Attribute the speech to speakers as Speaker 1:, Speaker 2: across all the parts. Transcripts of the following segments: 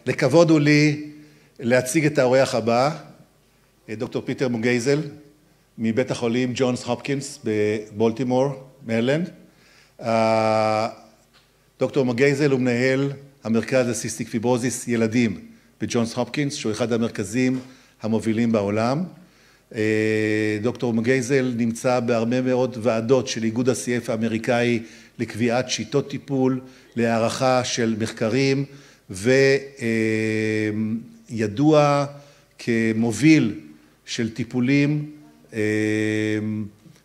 Speaker 1: לכבוד הוא לי להציג את האורח הבא, דוקטור פיטר מוגייזל, מבית החולים ג'ונס הופקינס בבולטימור, מרילנד. דוקטור מוגייזל הוא מנהל המרכז לסיסטיק פיברוזיס ילדים בג'ונס הופקינס, שהוא אחד המרכזים המובילים בעולם. דוקטור מוגייזל נמצא בהרבה מאוד ועדות של איגוד ה-CF האמריקאי לקביעת שיטות טיפול, להערכה של מחקרים, וידוע כמוביל של טיפולים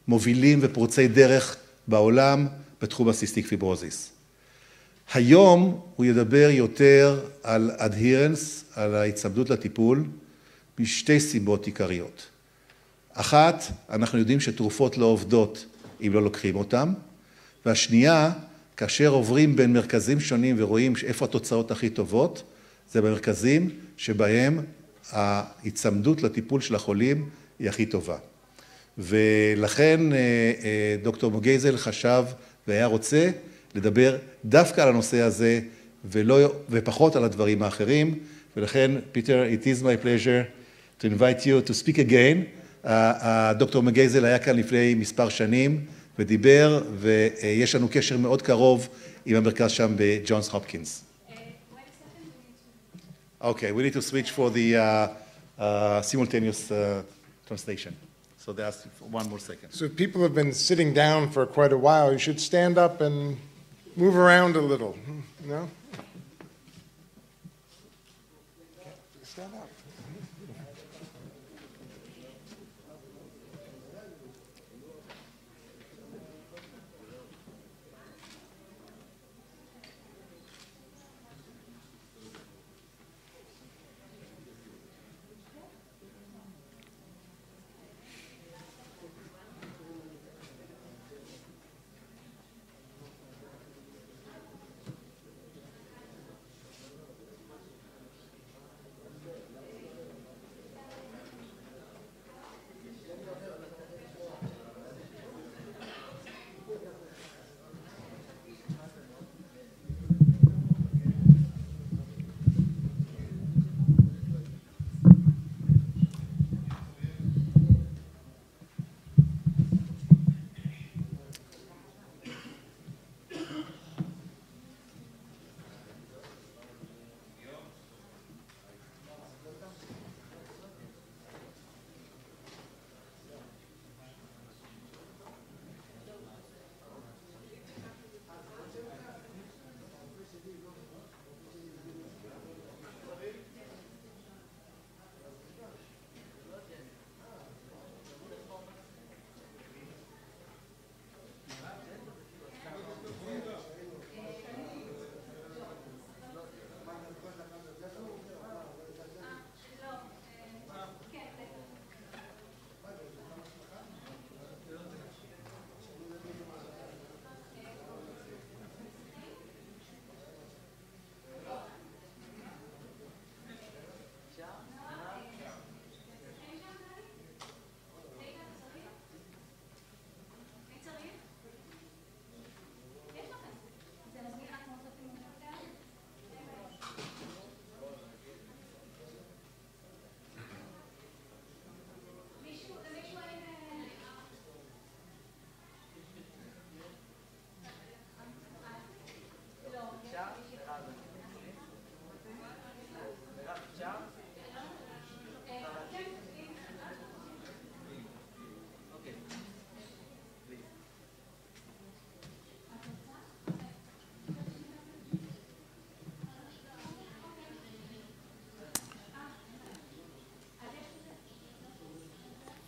Speaker 1: מובילים ופורצי דרך בעולם בתחום הסיסטיק פיברוזיס. היום הוא ידבר יותר על adherence, על ההצמדות לטיפול, משתי סיבות עיקריות. אחת, אנחנו יודעים שתרופות לא עובדות אם לא לוקחים אותן, והשנייה, כאשר עוברים בין מרכזים שונים ורואים איפה התוצאות הכי טובות, זה במרכזים שבהם ההצמדות לטיפול של החולים היא הכי טובה. ולכן דוקטור מוגייזל חשב והיה רוצה לדבר דווקא על הנושא הזה ופחות על הדברים האחרים, ולכן, פיטר, it is my pleasure to invite you to speak again. דוקטור מוגייזל היה כאן לפני מספר שנים ודיבר, ויש לנו קשר מאוד קרוב עם המרכז שם בג'ונס הופקינס. Okay, we need to switch for the simultaneous translation. So they ask for one more second.
Speaker 2: So people have been sitting down for quite a while. You should stand up and move around a little. No? Stand up.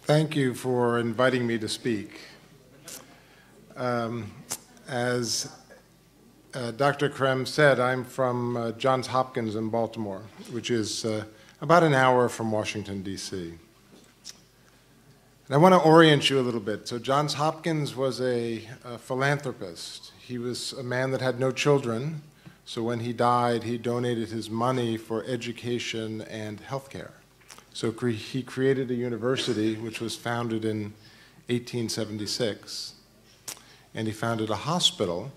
Speaker 2: Thank you for inviting me to speak. As Dr. Krem said, I'm from Johns Hopkins in Baltimore, which is about an hour from Washington, D.C. And I want to orient you a little bit. So Johns Hopkins was a philanthropist. He was a man that had no children, so when he died, he donated his money for education and health care. So he created a university which was founded in 1876, and he founded a hospital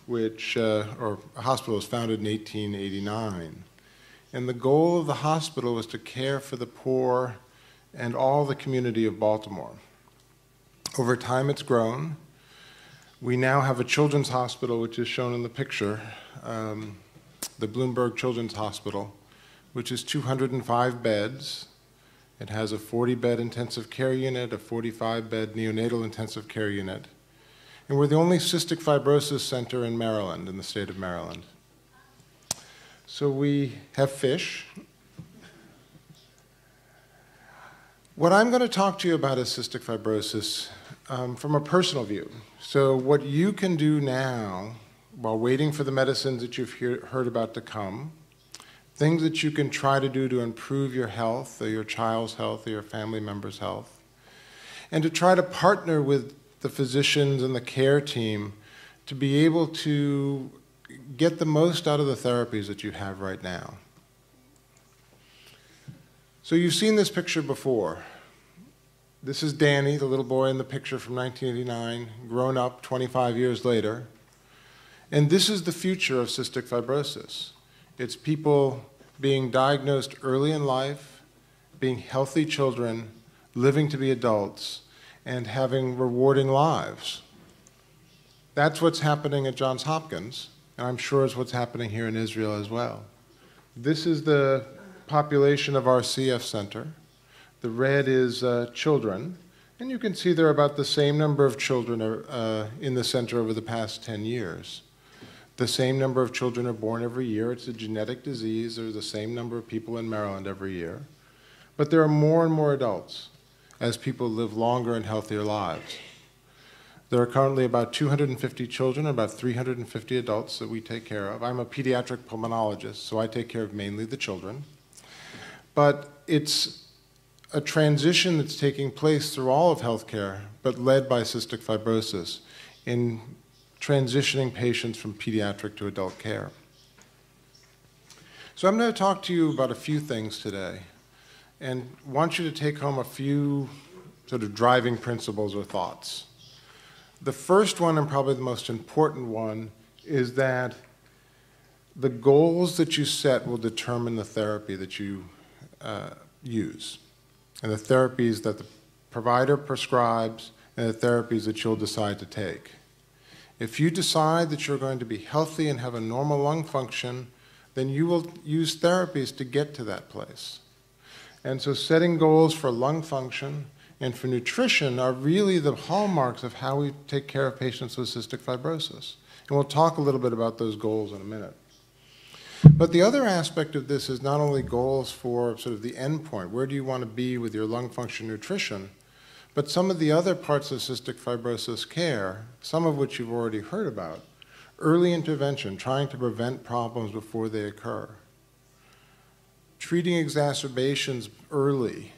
Speaker 2: which, or a hospital was founded in 1889. And the goal of the hospital was to care for the poor and all the community of Baltimore. Over time, it's grown. We now have a children's hospital, which is shown in the picture, the Bloomberg Children's Hospital, which is 205 beds. It has a 40-bed intensive care unit, a 45-bed neonatal intensive care unit. And we're the only cystic fibrosis center in Maryland, in the state of Maryland. So we have fish. What I'm going to talk to you about is cystic fibrosis from a personal view. So what you can do now, while waiting for the medicines that you've heard about to come, things that you can try to do to improve your health, or your child's health, or your family member's health, and to try to partner with the physicians and the care team to be able to get the most out of the therapies that you have right now. So you've seen this picture before. This is Danny, the little boy in the picture from 1989, grown up 25 years later. And this is the future of cystic fibrosis. It's people being diagnosed early in life, being healthy children, living to be adults, and having rewarding lives. That's what's happening at Johns Hopkins, and I'm sure it's what's happening here in Israel as well. This is the population of our CF center. The red is children, and you can see there are about the same number of children in the center over the past 10 years. The same number of children are born every year. It's a genetic disease. There's the same number of people in Maryland every year. But there are more and more adults as people live longer and healthier lives. There are currently about 250 children and about 350 adults that we take care of. I'm a pediatric pulmonologist, so I take care of mainly the children. But it's a transition that's taking place through all of healthcare, but led by cystic fibrosis in transitioning patients from pediatric to adult care. So I'm going to talk to you about a few things today and want you to take home a few sort of driving principles or thoughts. The first one, and probably the most important one, is that the goals that you set will determine the therapy that you use, and the therapies that the provider prescribes, and the therapies that you'll decide to take. If you decide that you're going to be healthy and have a normal lung function, then you will use therapies to get to that place. And so setting goals for lung function and for nutrition are really the hallmarks of how we take care of patients with cystic fibrosis. And we'll talk a little bit about those goals in a minute. But the other aspect of this is not only goals for sort of the end point, where do you want to be with your lung function nutrition, but some of the other parts of cystic fibrosis care, some of which you've already heard about. Early intervention, trying to prevent problems before they occur. Treating exacerbations early,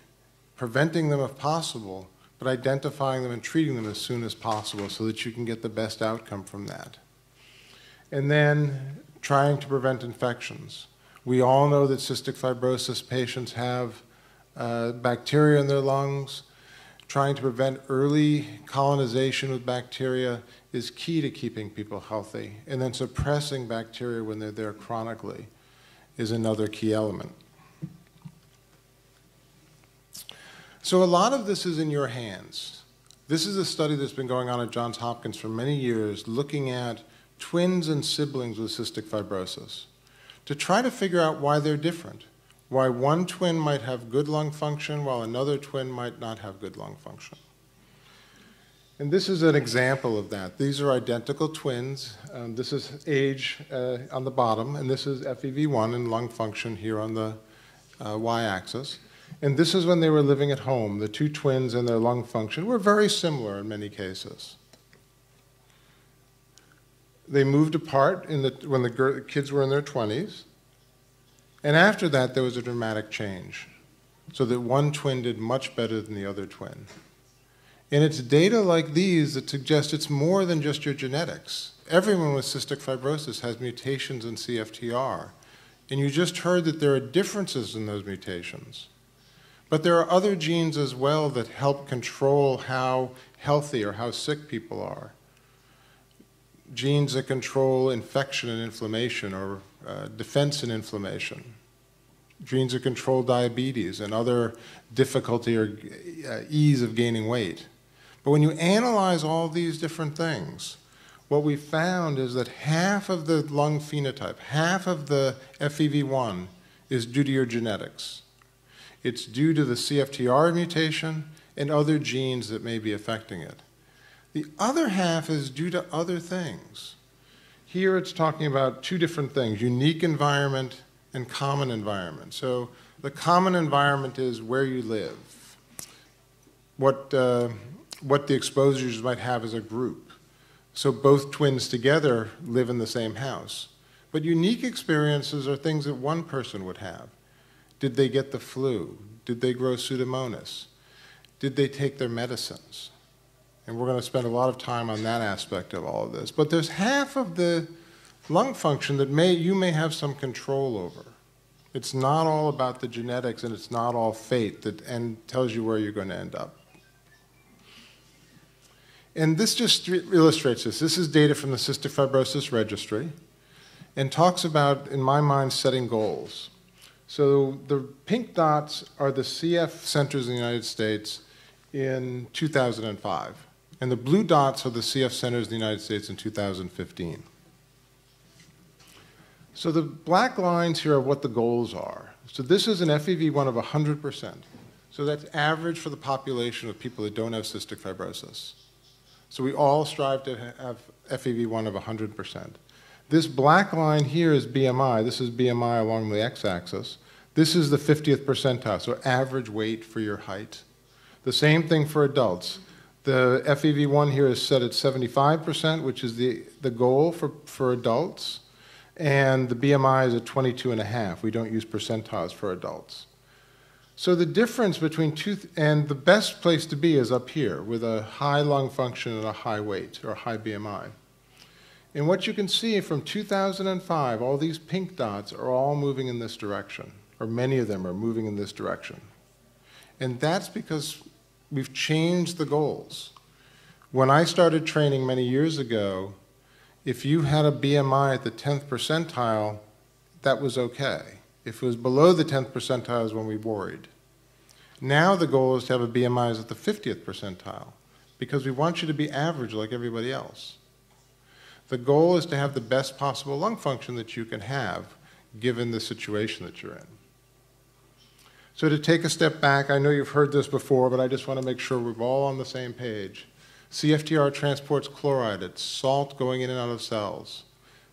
Speaker 2: preventing them if possible, but identifying them and treating them as soon as possible so that you can get the best outcome from that. And then trying to prevent infections. We all know that cystic fibrosis patients have bacteria in their lungs. Trying to prevent early colonization with bacteria is key to keeping people healthy. And then suppressing bacteria when they're there chronically is another key element. So a lot of this is in your hands. This is a study that's been going on at Johns Hopkins for many years, looking at twins and siblings with cystic fibrosis to try to figure out why they're different, why one twin might have good lung function while another twin might not have good lung function. And this is an example of that. These are identical twins. This is age on the bottom, and this is FEV1 and lung function here on the y-axis. And this is when they were living at home. The two twins and their lung function were very similar in many cases. They moved apart when the kids were in their 20s. And after that, there was a dramatic change, so that one twin did much better than the other twin. And it's data like these that suggest it's more than just your genetics. Everyone with cystic fibrosis has mutations in CFTR. And you just heard that there are differences in those mutations. But there are other genes as well that help control how healthy or how sick people are. genes that control infection and inflammation, or defense and inflammation, genes that control diabetes and other difficulty or ease of gaining weight. But when you analyze all these different things, what we found is that half of the lung phenotype, half of the FEV1 is due to your genetics. It's due to the CFTR mutation and other genes that may be affecting it. The other half is due to other things. Here it's talking about two different things, unique environment and common environment. So the common environment is where you live, what the exposures might have as a group. So both twins together live in the same house. But unique experiences are things that one person would have. Did they get the flu? Did they grow Pseudomonas? Did they take their medicines? And we're going to spend a lot of time on that aspect of all of this. But there's half of the lung function that you may have some control over. It's not all about the genetics, and it's not all fate and tells you where you're going to end up. And this just illustrates this. This is data from the Cystic Fibrosis Registry and talks about, in my mind, setting goals. So the pink dots are the CF centers in the United States in 2005. And the blue dots are the CF centers in the United States in 2015. So the black lines here are what the goals are. So this is an FEV1 of 100%. So that's average for the population of people that don't have cystic fibrosis. So we all strive to have FEV1 of 100%. This black line here is BMI. This is BMI along the x-axis. This is the 50th percentile, so average weight for your height. The same thing for adults. The FEV1 here is set at 75%, which is the goal for adults. And the BMI is at 22.5. We don't use percentiles for adults. So the difference between and the best place to be is up here with a high lung function and a high weight or a high BMI. And what you can see from 2005, all these pink dots are all moving in this direction, or many of them are moving in this direction. And that's because we've changed the goals. When I started training many years ago, if you had a BMI at the 10th percentile, that was okay. If it was below the 10th percentile is when we worried. Now the goal is to have a BMI at the 50th percentile because we want you to be average like everybody else. The goal is to have the best possible lung function that you can have given the situation that you're in. So to take a step back, I know you've heard this before, but I just want to make sure we're all on the same page. CFTR transports chloride. It's salt going in and out of cells.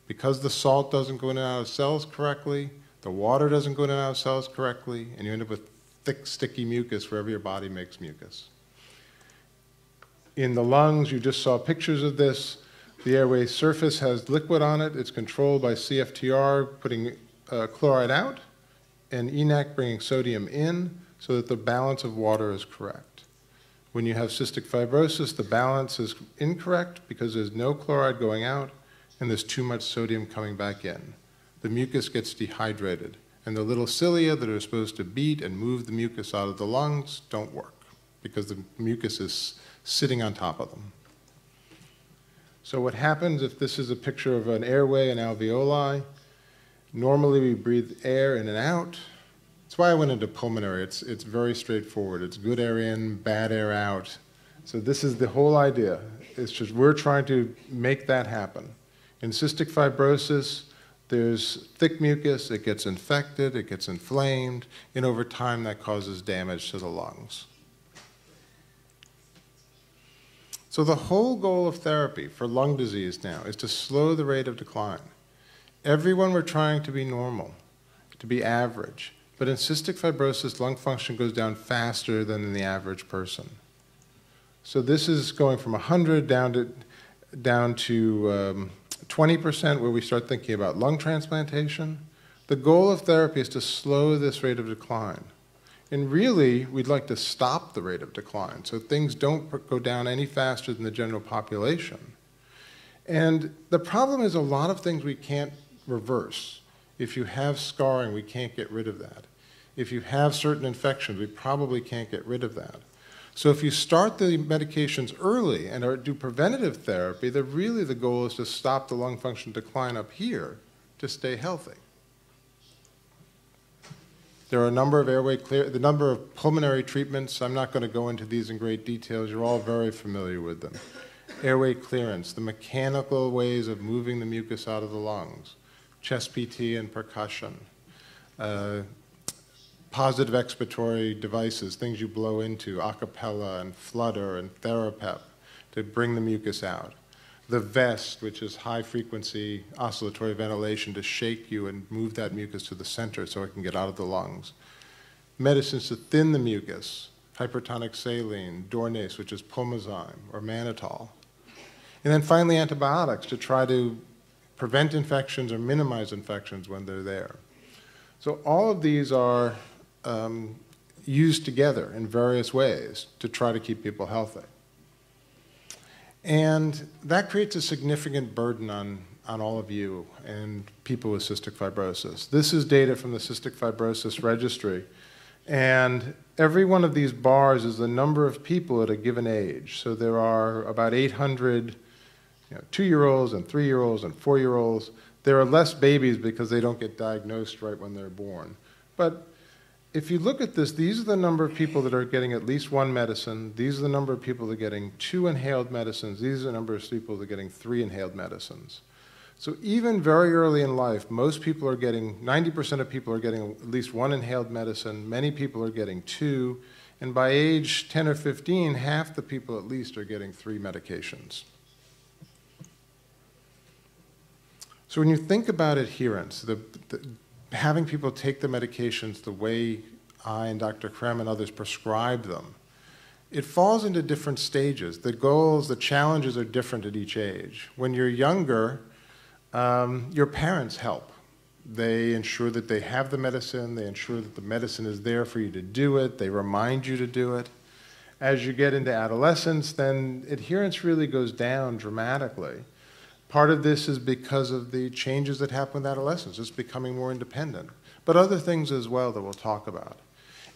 Speaker 2: Because the salt doesn't go in and out of cells correctly, the water doesn't go in and out of cells correctly, and you end up with thick, sticky mucus wherever your body makes mucus. In the lungs, you just saw pictures of this. The airway surface has liquid on it. It's controlled by CFTR putting chloride out, and ENaC bringing sodium in so that the balance of water is correct. When you have cystic fibrosis, the balance is incorrect because there's no chloride going out and there's too much sodium coming back in. The mucus gets dehydrated, and the little cilia that are supposed to beat and move the mucus out of the lungs don't work because the mucus is sitting on top of them. So what happens if this is a picture of an airway and alveoli? Normally we breathe air in and out. That's why I went into pulmonary. It's very straightforward. It's good air in, bad air out. So this is the whole idea. It's just we're trying to make that happen. In cystic fibrosis, there's thick mucus, it gets infected, it gets inflamed, and over time that causes damage to the lungs. So the whole goal of therapy for lung disease now is to slow the rate of decline. Everyone we're trying to be normal, to be average. But in cystic fibrosis, lung function goes down faster than in the average person. So this is going from 100 down to 20% where we start thinking about lung transplantation. The goal of therapy is to slow this rate of decline. And really, we'd like to stop the rate of decline so things don't go down any faster than the general population. And the problem is a lot of things we can't reverse. If you have scarring, we can't get rid of that. If you have certain infections, we probably can't get rid of that. So if you start the medications early and do preventative therapy, then really the goal is to stop the lung function decline up here to stay healthy. There are a number of the number of pulmonary treatments. I'm not going to go into these in great details. You're all very familiar with them. Airway clearance, the mechanical ways of moving the mucus out of the lungs, chest PT and percussion, positive expiratory devices, things you blow into, acapella and flutter and therapep to bring the mucus out. The vest, which is high-frequency oscillatory ventilation to shake you and move that mucus to the center so it can get out of the lungs. Medicines to thin the mucus, hypertonic saline, Dornase, which is Pulmozyme or mannitol. And then finally antibiotics to try to prevent infections or minimize infections when they're there. So all of these are used together in various ways to try to keep people healthy. And that creates a significant burden on all of you and people with cystic fibrosis. This is data from the Cystic Fibrosis Registry. And every one of these bars is the number of people at a given age. So there are about 800 2-year-olds and 3-year-olds and 4-year-olds. There are less babies because they don't get diagnosed right when they're born. But if you look at this, these are the number of people that are getting at least one medicine. These are the number of people that are getting 2 inhaled medicines. These are the number of people that are getting 3 inhaled medicines. So even very early in life, most people are getting, 90% of people are getting at least 1 inhaled medicine. Many people are getting 2. And by age 10 or 15, half the people at least are getting 3 medications. So when you think about adherence, having people take the medications the way I and Dr. Krem and others prescribe them, it falls into different stages. The goals, the challenges are different at each age. When you're younger, your parents help. They ensure that they have the medicine. They ensure that the medicine is there for you to do it. They remind you to do it. As you get into adolescence, then adherence really goes down dramatically. Part of this is because of the changes that happen with adolescence. It's becoming more independent. But other things as well that we'll talk about.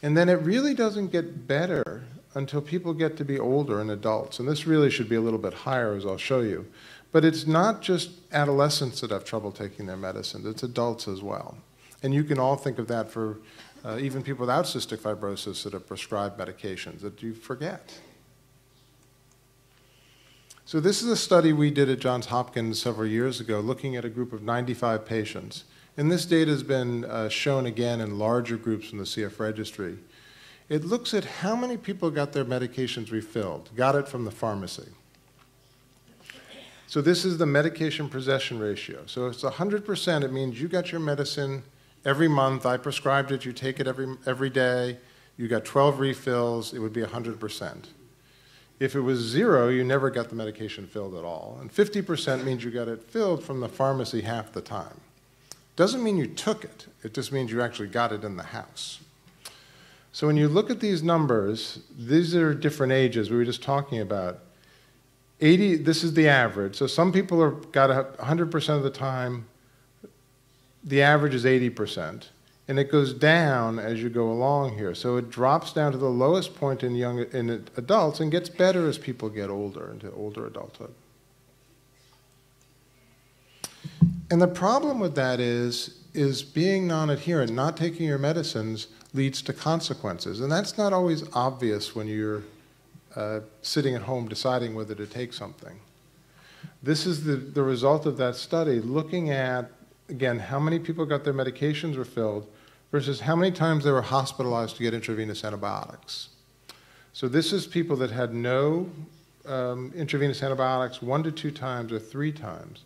Speaker 2: And then it really doesn't get better until people get to be older and adults. And this really should be a little bit higher, as I'll show you. But it's not just adolescents that have trouble taking their medicines. It's adults as well. And you can all think of that for even people without cystic fibrosis that are prescribed medications that you forget. So this is a study we did at Johns Hopkins several years ago, looking at a group of 95 patients. And this data has been shown again in larger groups from the CF registry. It looks at how many people got their medications refilled, got it from the pharmacy. So this is the medication possession ratio. So if it's 100%, it means you got your medicine every month. I prescribed it. You take it every day. You got 12 refills. It would be 100%. If it was 0, you never got the medication filled at all. And 50% means you got it filled from the pharmacy half the time. Doesn't mean you took it. It just means you actually got it in the house. So when you look at these numbers, these are different ages we were just talking about. 80, this is the average. So some people have got 100% of the time. The average is 80%. And it goes down as you go along here. So it drops down to the lowest point in adults and gets better as people get older, into older adulthood. And the problem with that is being non-adherent, not taking your medicines, leads to consequences. And that's not always obvious when you're sitting at home deciding whether to take something. This is the result of that study, looking at, again, how many people got their medications refilled versus how many times they were hospitalized to get intravenous antibiotics. So this is people that had no intravenous antibiotics 1 to 2 times or 3 times.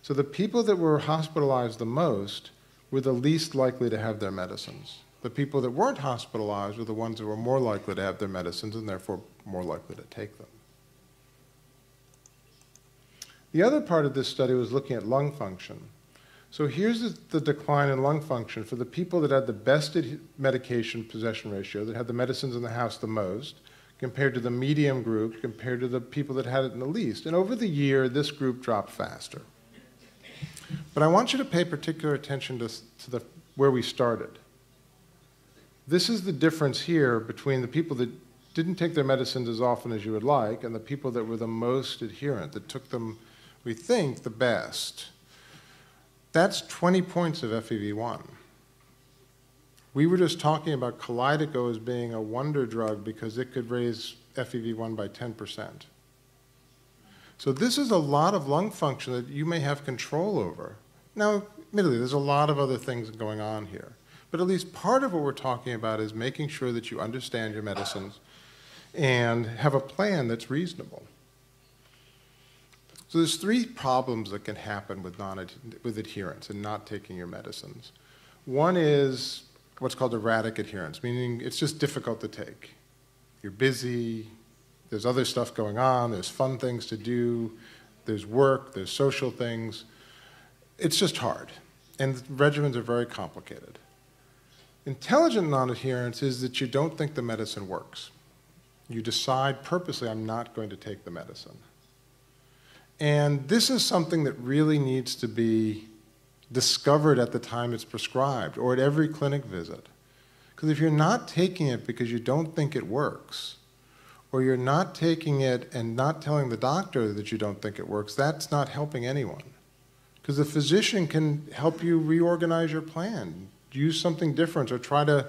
Speaker 2: So the people that were hospitalized the most were the least likely to have their medicines. The people that weren't hospitalized were the ones that were more likely to have their medicines and therefore more likely to take them. The other part of this study was looking at lung function. So here's the decline in lung function for the people that had the best medication possession ratio, that had the medicines in the house the most, compared to the medium group, compared to the people that had it in the least. And over the year, this group dropped faster. But I want you to pay particular attention to where we started. This is the difference here between the people that didn't take their medicines as often as you would like, and the people that were the most adherent, that took them, we think, the best, that's 20 points of FEV1. We were just talking about Kalydeco as being a wonder drug because it could raise FEV1 by 10%. So this is a lot of lung function that you may have control over. Now, admittedly, there's a lot of other things going on here. But at least part of what we're talking about is making sure that you understand your medicines and have a plan that's reasonable. So there's three problems that can happen with adherence and not taking your medicines. One is what's called erratic adherence, meaning it's just difficult to take. You're busy, there's other stuff going on, there's fun things to do, there's work, there's social things. It's just hard, and regimens are very complicated. Intelligent non-adherence is that you don't think the medicine works. You decide purposely, I'm not going to take the medicine. And this is something that really needs to be discovered at the time it's prescribed or at every clinic visit. Because if you're not taking it because you don't think it works, or you're not taking it and not telling the doctor that you don't think it works, that's not helping anyone. Because the physician can help you reorganize your plan, use something different, or try to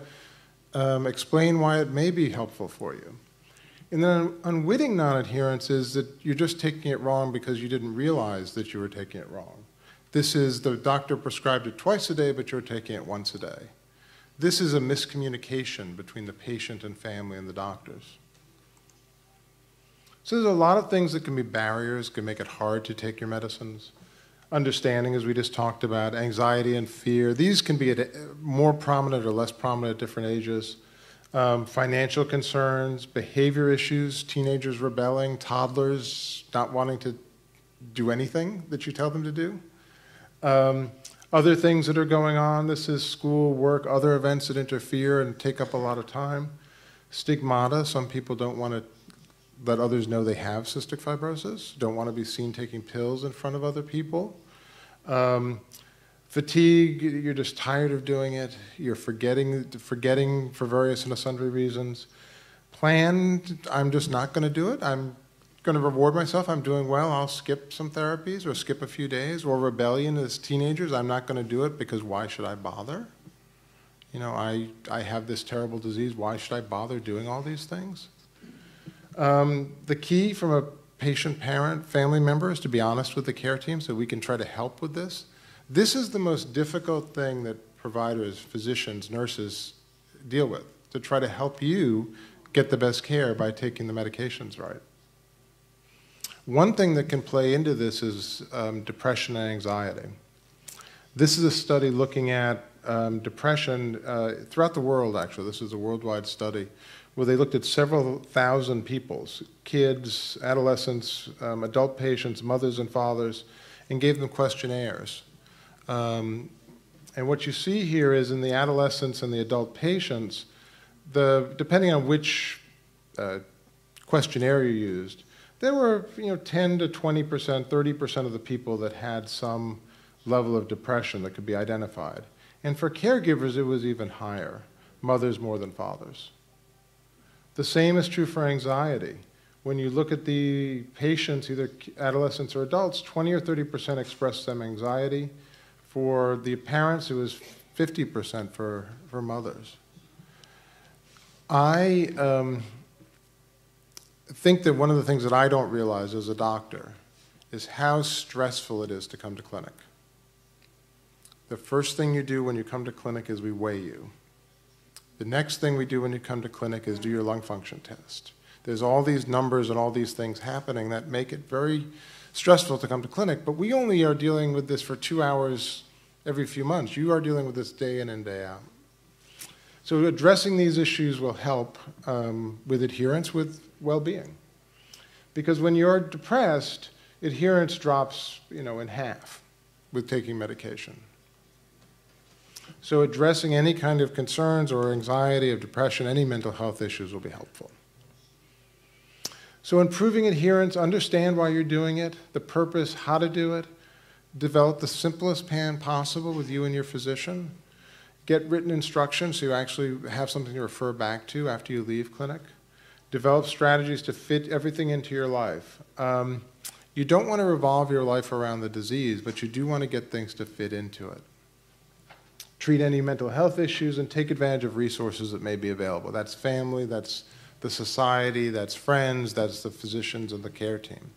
Speaker 2: explain why it may be helpful for you. And then unwitting non-adherence is that you're just taking it wrong because you didn't realize that you were taking it wrong. This is the doctor prescribed it twice a day, but you're taking it once a day. This is a miscommunication between the patient and family and the doctors. So there's a lot of things that can be barriers, can make it hard to take your medicines. Understanding, as we just talked about, anxiety and fear. These can be more prominent or less prominent at different ages. Financial concerns, behavior issues, teenagers rebelling, toddlers not wanting to do anything that you tell them to do. Other things that are going on, this is school, work, other events that interfere and take up a lot of time. Stigmata, some people don't want to let others know they have cystic fibrosis, don't want to be seen taking pills in front of other people. Fatigue, you're just tired of doing it, you're forgetting for various and sundry reasons. Plan, I'm just not going to do it, I'm going to reward myself, I'm doing well, I'll skip some therapies or skip a few days. Or rebellion as teenagers, I'm not going to do it because why should I bother? You know, I have this terrible disease, why should I bother doing all these things? The key from a patient, parent, family member is to be honest with the care team so we can try to help with this. This is the most difficult thing that providers, physicians, nurses deal with, to try to help you get the best care by taking the medications right. One thing that can play into this is depression and anxiety. This is a study looking at depression throughout the world, actually. This is a worldwide study where they looked at several thousand people, kids, adolescents, adult patients, mothers and fathers, and gave them questionnaires. And what you see here is in the adolescents and the adult patients, depending on which questionnaire you used, there were 10 to 20%, 30% of the people that had some level of depression that could be identified. And for caregivers, it was even higher, mothers more than fathers. The same is true for anxiety. When you look at the patients, either adolescents or adults, 20 or 30% expressed some anxiety. For the parents, it was 50% for mothers. I think that one of the things that I don't realize as a doctor is how stressful it is to come to clinic. The first thing you do when you come to clinic is we weigh you. The next thing we do when you come to clinic is do your lung function test. There's all these numbers and all these things happening that make it very stressful to come to clinic, but we only are dealing with this for 2 hours every few months. You are dealing with this day in and day out. So addressing these issues will help with adherence, with well-being. Because when you're depressed, adherence drops, in half with taking medication. So addressing any kind of concerns or anxiety or depression, any mental health issues will be helpful. So improving adherence, understand why you're doing it, the purpose, how to do it, develop the simplest plan possible with you and your physician, get written instructions so you actually have something to refer back to after you leave clinic, Develop strategies to fit everything into your life. You don't want to revolve your life around the disease, but you do want to get things to fit into it. Treat any mental health issues and take advantage of resources that may be available. That's family, that's the society, that's friends, that's the physicians and the care team.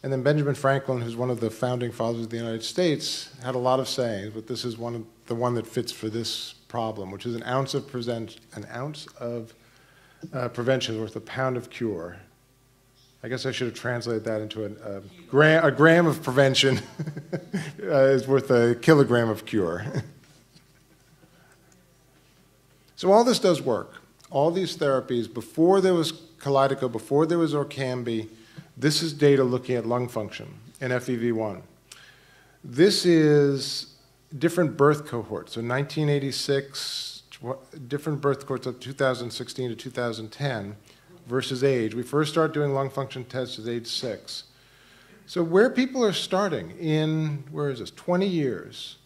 Speaker 2: And then Benjamin Franklin, who's one of the founding fathers of the United States, had a lot of sayings, but this is the one that fits for this problem, which is an ounce of prevention is worth a pound of cure. I guess I should have translated that into a gram of prevention is worth a kilogram of cure. So all this does work. All these therapies, before there was Kalydeco, before there was Orkambi, this is data looking at lung function and FEV1. This is different birth cohorts. So 1986, different birth cohorts of 2016 to 2010 versus age. We first start doing lung function tests at age 6. So where people are starting in, 20 years,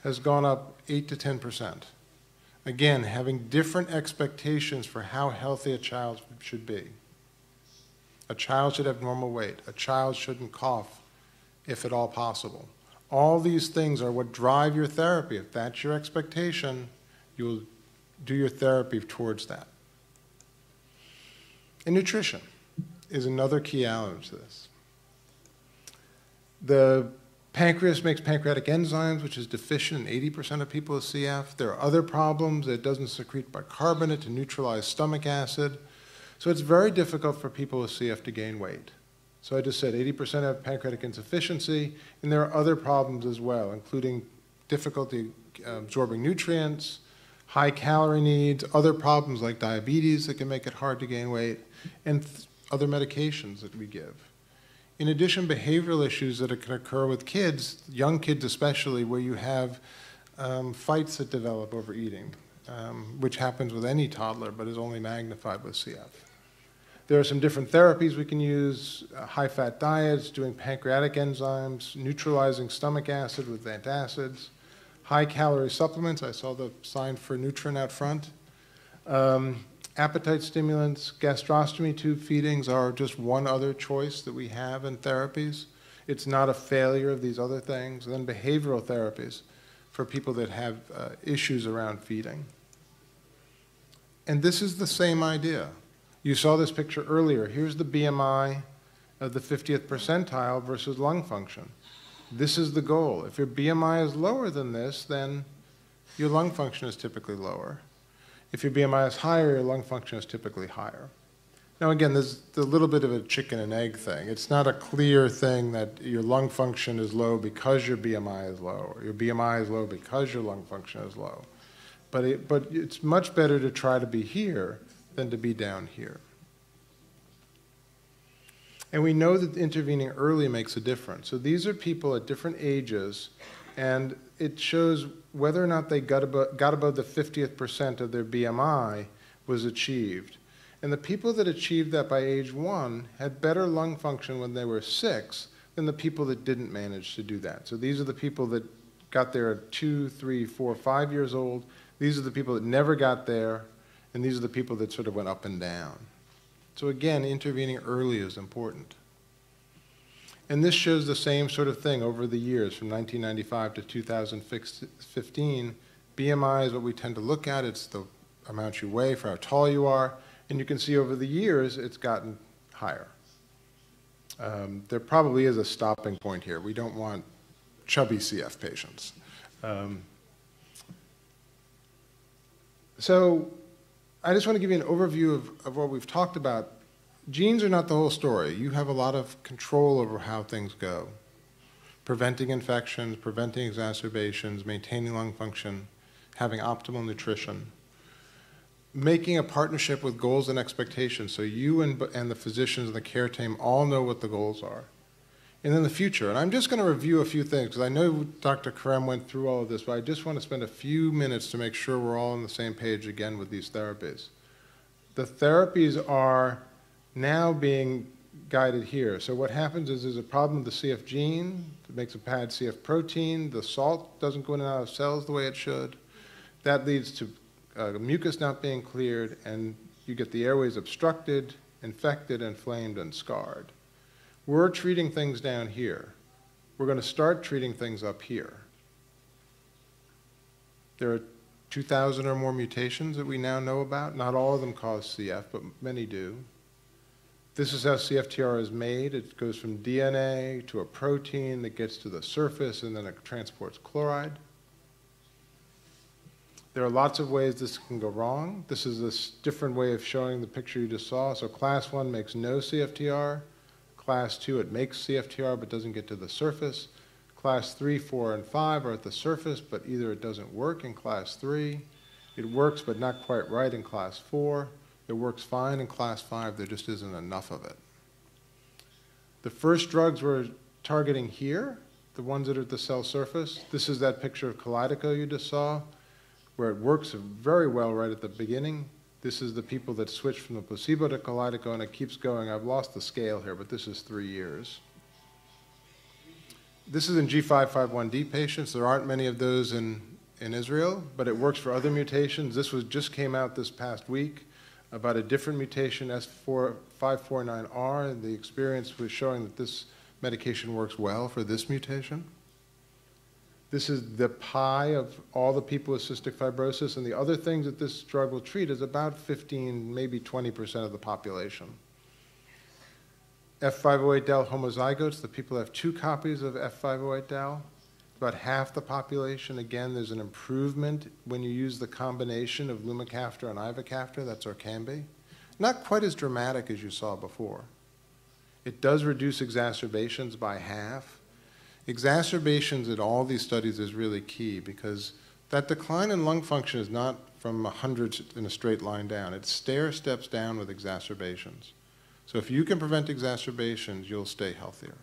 Speaker 2: has gone up 8 to 10%. Again, having different expectations for how healthy a child should be. A child should have normal weight. A child shouldn't cough, if at all possible. All these things are what drive your therapy. If that's your expectation, you'll do your therapy towards that. And nutrition is another key element to this. The pancreas makes pancreatic enzymes, which is deficient in 80% of people with CF. There are other problems. It doesn't secrete bicarbonate to neutralize stomach acid. So it's very difficult for people with CF to gain weight. So I just said 80% have pancreatic insufficiency, and there are other problems as well, including difficulty absorbing nutrients, high calorie needs, other problems like diabetes that can make it hard to gain weight, and other medications that we give. In addition, behavioral issues that can occur with kids, young kids especially, where you have fights that develop over eating, which happens with any toddler but is only magnified with CF. There are some different therapies we can use, high-fat diets, doing pancreatic enzymes, neutralizing stomach acid with antacids, high-calorie supplements. I saw the sign for Nutrin out front. Appetite stimulants, gastrostomy tube feedings are just one other choice that we have in therapies. It's not a failure of these other things. And then behavioral therapies for people that have issues around feeding. And this is the same idea. You saw this picture earlier. Here's the BMI of the 50th percentile versus lung function. This is the goal. If your BMI is lower than this, then your lung function is typically lower. If your BMI is higher, your lung function is typically higher. Now again, there's a little bit of a chicken and egg thing. It's not a clear thing that your lung function is low because your BMI is low, or your BMI is low because your lung function is low. But it's much better to try to be here than to be down here. And we know that intervening early makes a difference. So these are people at different ages, and it shows whether or not they got above the 50th percent of their BMI was achieved. And the people that achieved that by age 1 had better lung function when they were 6 than the people that didn't manage to do that. So these are the people that got there at 2, 3, 4, 5 years old. These are the people that never got there. And these are the people that sort of went up and down. So again, intervening early is important. And this shows the same sort of thing over the years, from 1995 to 2015. BMI is what we tend to look at. It's the amount you weigh for how tall you are. And you can see over the years, it's gotten higher. There probably is a stopping point here. We don't want chubby CF patients. So I just want to give you an overview of what we've talked about. Genes are not the whole story. You have a lot of control over how things go. Preventing infections, preventing exacerbations, maintaining lung function, having optimal nutrition. Making a partnership with goals and expectations so you and the physicians and the care team all know what the goals are. And then the future. And I'm just going to review a few things because I know Dr. Karem went through all of this, but I just want to spend a few minutes to make sure we're all on the same page again with these therapies. The therapies are now being guided here. So what happens is there's a problem with the CF gene. It makes a bad CF protein. The salt doesn't go in and out of cells the way it should. That leads to mucus not being cleared, and you get the airways obstructed, infected, inflamed, and scarred. We're treating things down here. We're going to start treating things up here. There are 2,000 or more mutations that we now know about. Not all of them cause CF, but many do. This is how CFTR is made. It goes from DNA to a protein that gets to the surface, and then it transports chloride. There are lots of ways this can go wrong. This is a different way of showing the picture you just saw. So class 1 makes no CFTR. Class 2, it makes CFTR but doesn't get to the surface. Class 3, 4, and 5 are at the surface, but either it doesn't work in class 3, it works but not quite right in class 4, it works fine in class 5, there just isn't enough of it. The first drugs we're targeting here, the ones that are at the cell surface, this is that picture of Kaleido you just saw, where it works very well right at the beginning. This is the people that switch from the placebo to Kaleido, and it keeps going. I've lost the scale here, but this is 3 years. This is in G551D patients. There aren't many of those in Israel, but it works for other mutations. This just came out this past week about a different mutation, S549R, and the experience was showing that this medication works well for this mutation. This is the pie of all the people with cystic fibrosis, and the other things that this drug will treat is about 15, maybe 20% of the population. F508del homozygotes, the people who have 2 copies of F508del, about half the population. Again, there's an improvement when you use the combination of lumacaftor and ivacaftor, that's Orkambi. Not quite as dramatic as you saw before. It does reduce exacerbations by half. Exacerbations in all these studies is really key because that decline in lung function is not from 100 in a straight line down. It stair steps down with exacerbations. So if you can prevent exacerbations, you'll stay healthier.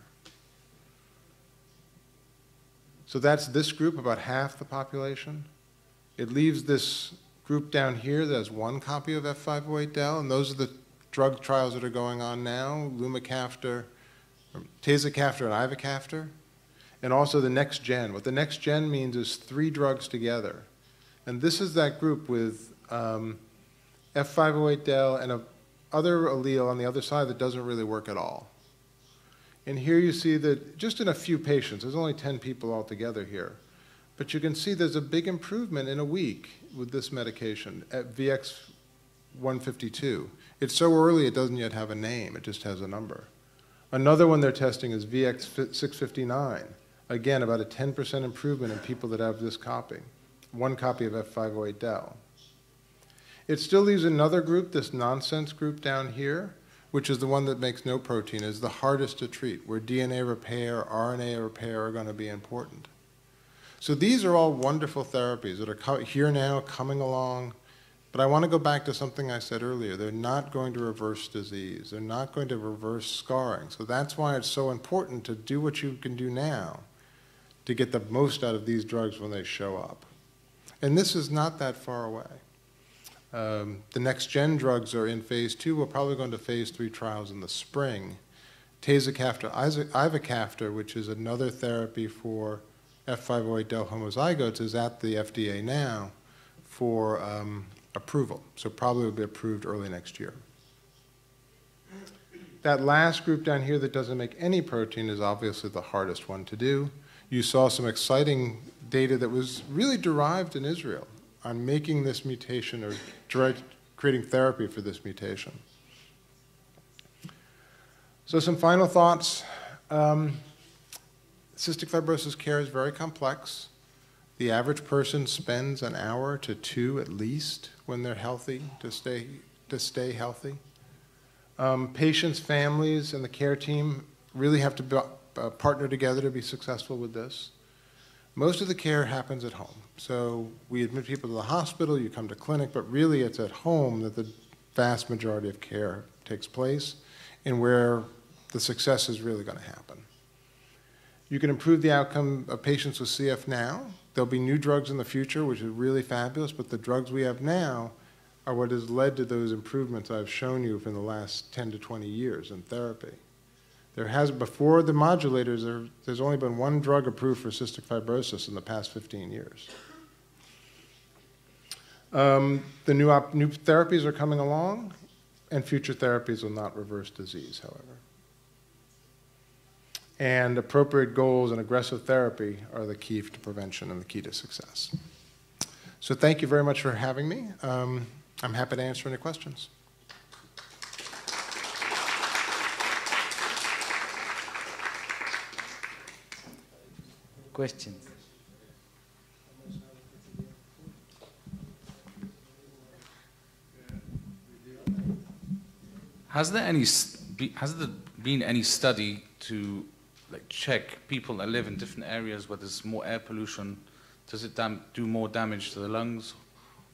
Speaker 2: So that's this group, about half the population. It leaves this group down here that has 1 copy of F508del, and those are the drug trials that are going on now, lumacaftor, tezacaftor, and ivacaftor, and also the next gen. What the next gen means is 3 drugs together. And this is that group with F508del and other allele on the other side that doesn't really work at all. And here you see that just in a few patients, there's only 10 people altogether here, but you can see there's a big improvement in a week with this medication at VX152. It's so early it doesn't yet have a name, it just has a number. Another one they're testing is VX659. Again, about a 10% improvement in people that have this copy, 1 copy of F508del. It still leaves another group, this nonsense group down here, which is the one that makes no protein, is the hardest to treat, where DNA repair, RNA repair are going to be important. So these are all wonderful therapies that are here now, coming along, but I want to go back to something I said earlier. They're not going to reverse disease. They're not going to reverse scarring. So that's why it's so important to do what you can do now to get the most out of these drugs when they show up. And this is not that far away. The next-gen drugs are in phase 2. We're probably going to phase 3 trials in the spring. Tezacaftor, ivacaftor, which is another therapy for F508del homozygotes, is at the FDA now for approval. So probably will be approved early next year. That last group down here that doesn't make any protein is obviously the hardest one to do. You saw some exciting data that was really derived in Israel on making this mutation or creating therapy for this mutation. So some final thoughts. Cystic fibrosis care is very complex. The average person spends an hour to 2 at least when they're healthy to stay healthy. Patients, families, and the care team really have to partner together to be successful with this. Most of the care happens at home. So we admit people to the hospital, you come to clinic, but really it's at home that the vast majority of care takes place and where the success is really going to happen. You can improve the outcome of patients with CF now. There'll be new drugs in the future, which is really fabulous, but the drugs we have now are what has led to those improvements I've shown you in the last 10 to 20 years in therapy. Before the modulators, there's only been 1 drug approved for cystic fibrosis in the past 15 years. The new therapies are coming along, and future therapies will not reverse disease, however. And appropriate goals and aggressive therapy are the key to prevention and the key to success. So thank you very much for having me. I'm happy to answer any questions.
Speaker 3: Questions?
Speaker 4: Has there been any study to check people that live in different areas where there's more air pollution? Does it do more damage to the lungs,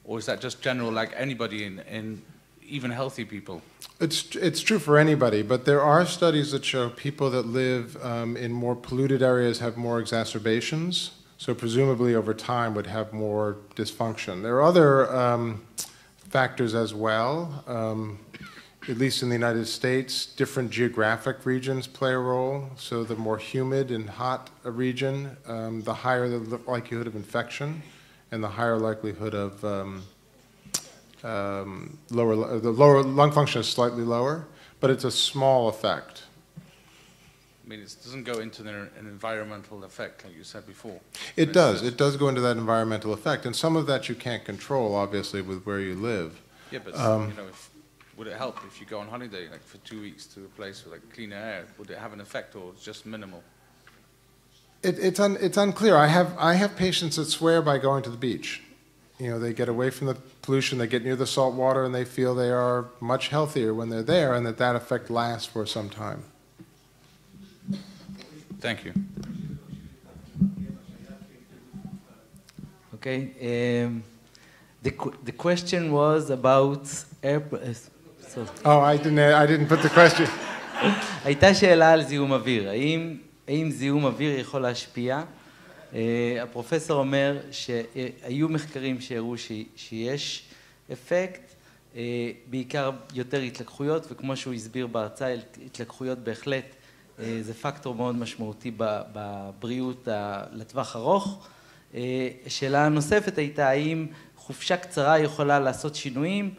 Speaker 4: or is that just general, like anybody in even healthy people?
Speaker 2: It's true for anybody, but there are studies that show people that live in more polluted areas have more exacerbations, so presumably over time would have more dysfunction. There are other factors as well. At least in the United States, different geographic regions play a role. So the more humid and hot a region, the higher the likelihood of infection and the higher likelihood of the lower lung function is slightly lower, but it's a small effect.
Speaker 4: I mean, it doesn't go into an environmental effect, like you said before.
Speaker 2: It does. It does go into that environmental effect, and some of that you can't control, obviously, with where you live.
Speaker 4: Yeah, but would it help if you go on holiday, like for 2 weeks, to a place with cleaner air? Would it have an effect, or it's just minimal?
Speaker 2: It's unclear. I have patients that swear by going to the beach. You know, they get away from the pollution, they get near the salt water, and they feel they are much healthier when they're there, and that effect lasts for some time.
Speaker 4: Thank you.
Speaker 3: Okay. The question was about air.
Speaker 2: Oh, I didn't put the question.
Speaker 3: הייתה שאלה על זיהום אוויר. האם זיהום אוויר יכול להשפיע? הפרופסור אומר שהיו מחקרים שהראו שיש אפקט, בעיקר יותר התלקחויות, וכמו שהוא הסביר בהרצאה, התלקחויות בהחלט זה פקטור מאוד משמעותי בבריאות לטווח ארוך. שאלה נוספת הייתה האם חופשה קצרה יכולה לעשות שינויים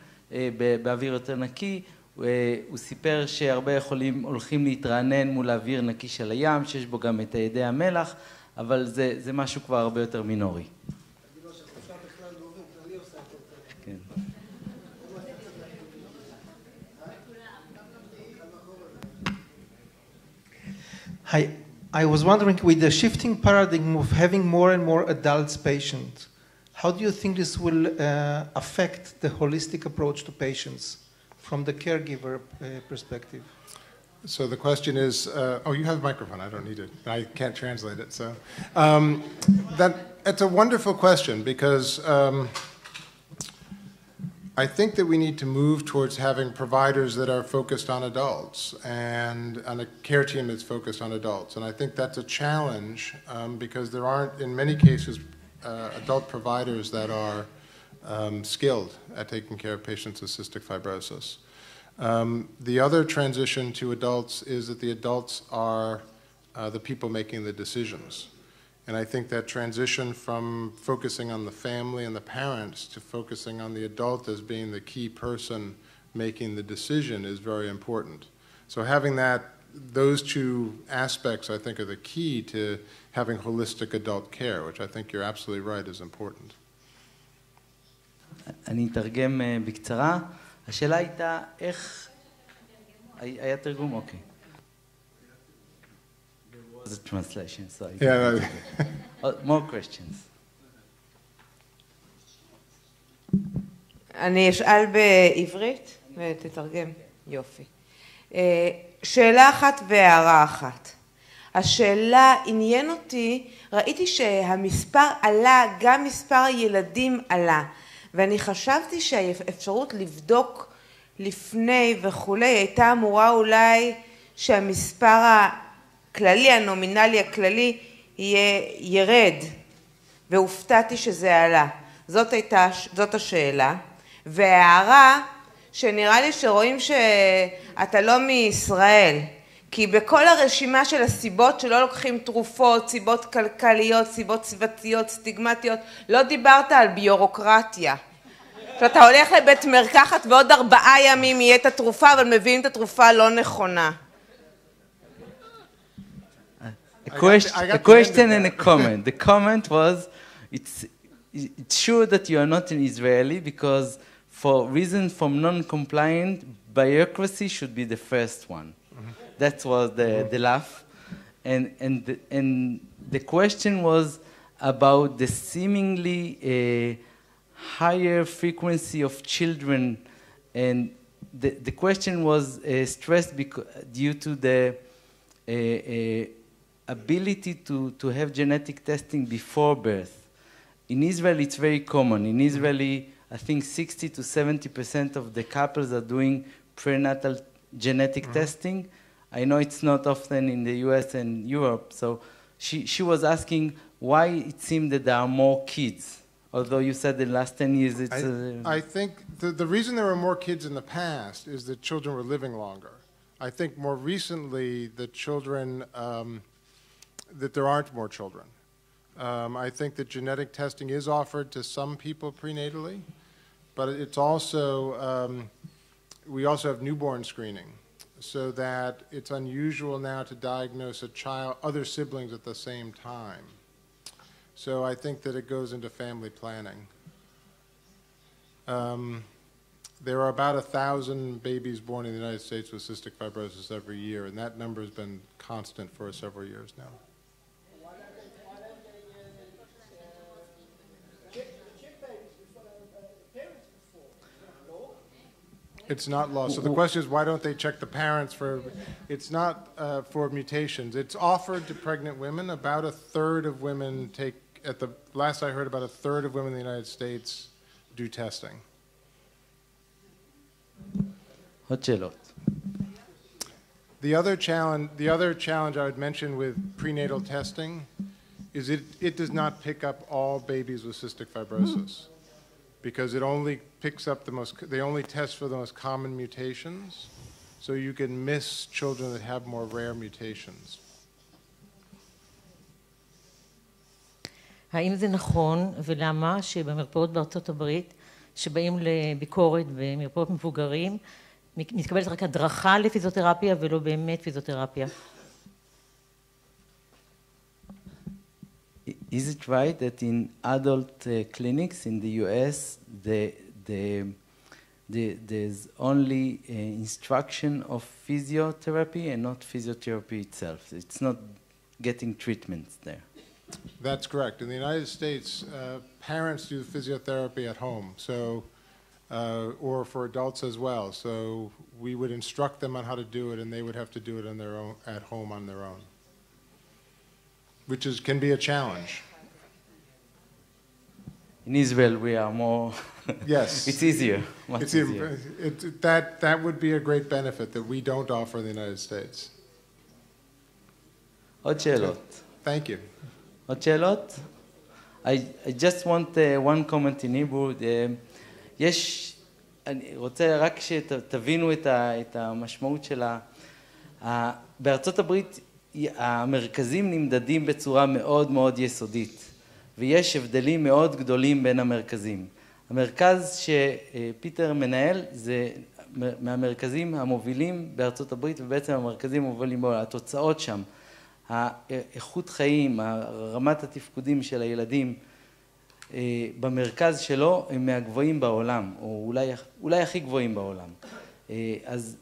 Speaker 3: באוויר יותר נקי. הוא סיפר שהרבה חולים הולכים להתרענן מול האוויר נקי של הים, שיש בו גם את אדי המלח, אבל זה משהו כבר הרבה יותר מינורי. כן.
Speaker 5: Hi, I was wondering, with the shifting paradigm of having more and more adults patients, how do you think this will affect the holistic approach to patients from the caregiver perspective?
Speaker 2: So the question is, oh, you have a microphone. I don't need it. I can't translate it. So it's a wonderful question because I think that we need to move towards having providers that are focused on adults and on a care team that's focused on adults. And I think that's a challenge because there aren't, in many cases, adult providers that are skilled at taking care of patients with cystic fibrosis. The other transition to adults is that the adults are the people making the decisions. And I think that transition from focusing on the family and the parents to focusing on the adult as being the key person making the decision is very important. So having those two aspects, I think, are the key to having holistic adult care, which I think you're absolutely right is important.
Speaker 3: אני אתרגם בקצרה. השאלה הייתה איך... היה תרגום? אוקיי. There was a translation, so more questions.
Speaker 6: אני אשאל בעברית ותתרגם. יופי. שאלה אחת והערה אחת. השאלה עניין אותי, ראיתי שהמספר עלה, גם מספר הילדים עלה, ואני חשבתי שהאפשרות לבדוק לפני וכולי הייתה אמורה אולי שהמספר הכללי, הנומינלי הכללי, ירד, והופתעתי שזה עלה. זאת השאלה. וההערה שנראה לי שרואים שאתה לא מישראל, כי בכל הרשימה של הסיבות שלא לוקחים תרופות, סיבות כלכליות, סיבות סביבתיות, סטיגמטיות, לא דיברת על ביורוקרטיה. שאתה הולך לבית מרקחת ועוד 4 ימים יהיה את התרופה, אבל מביאים את התרופה לא נכונה.
Speaker 3: A question and a comment. The comment was, it's sure that you are not an Israeli because for reasons from non-compliant, bureaucracy should be the first one. That was the laugh. And the question was about the seemingly higher frequency of children, and the question was stressed due to the ability to have genetic testing before birth. In Israel, it's very common. In Israel, I think 60 to 70% of the couples are doing prenatal genetic testing. I know it's not often in the US and Europe, so she was asking why it seemed that there are more kids, although you said the last 10 years it's...
Speaker 2: I think the reason there were more kids in the past is that children were living longer. I think more recently the children, that there aren't more children. I think that genetic testing is offered to some people prenatally, but it's also, we also have newborn screening, so that it's unusual now to diagnose a child, other siblings at the same time. So I think that it goes into family planning. There are about 1,000 babies born in the United States with cystic fibrosis every year, and that number has been constant for several years now. It's not law. So the question is, why don't they check the parents for, it's not for mutations. It's offered to pregnant women. About 1/3 of women take, at the last I heard, about 1/3 of women in the United States do testing.
Speaker 3: עוד שאלות.
Speaker 2: The other challenge I would mention with prenatal testing is it does not pick up all babies with cystic fibrosis, because it only picks up they only test for the most common mutations, so you can miss children that have more rare mutations.
Speaker 7: האם זה נכון, ולמה שבמרפאות בארצות הברית, שבאים לביקורת במרפאות מבוגרים, מתקבלת רק הדרכה לפיזיותרפיה ולא באמת פיזיותרפיה?
Speaker 3: Is it right that in adult clinics in the US, there's only instruction of physiotherapy and not physiotherapy itself? It's not getting treatments there.
Speaker 2: That's correct. In the United States, parents do physiotherapy at home, so or for adults as well. So we would instruct them on how to do it, and they would have to do it on their own, at home on their own, which can be a challenge.
Speaker 3: In Israel, we are more...
Speaker 2: Yes.
Speaker 3: It's easier. Much easier.
Speaker 2: That would be a great benefit that we don't offer in the United States.
Speaker 3: עוד שאלות.
Speaker 2: Thank you.
Speaker 3: עוד שאלות? I just want one comment in Hebrew. אני רוצה רק שתבינו את המשמעות שלה. בארצות הברית המרכזים נמדדים בצורה מאוד מאוד יסודית, ויש הבדלים מאוד גדולים בין המרכזים. המרכז שפיטר מנהל זה מהמרכזים המובילים בארצות הברית, ובעצם המרכזים המובילים בו, התוצאות שם, האיכות חיים, רמת התפקודים של הילדים במרכז שלו הם מהגבוהים בעולם, או אולי הכי גבוהים בעולם. אז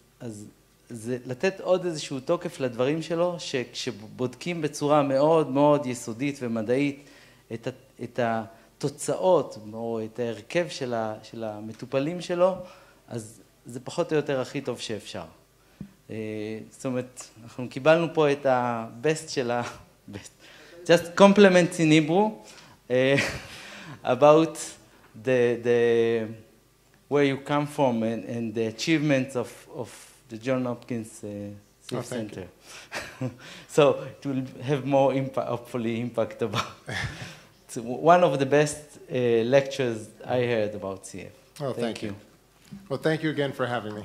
Speaker 3: זה לתת עוד איזשהו תוקף לדברים שלו, שכשבודקים בצורה מאוד מאוד יסודית ומדעית את התוצאות, או את ההרכב של המטופלים שלו, אז זה פחות או יותר הכי טוב שאפשר. זאת אומרת, אנחנו קיבלנו פה את ה-best של ה-best. Just compliments in Hebrew about where you come from and the achievements of the Johns Hopkins Sleep Center. So it will have more impact, hopefully impact about. It's one of the best lectures I heard about CF.
Speaker 2: Oh, thank you. Well, thank you again for having me.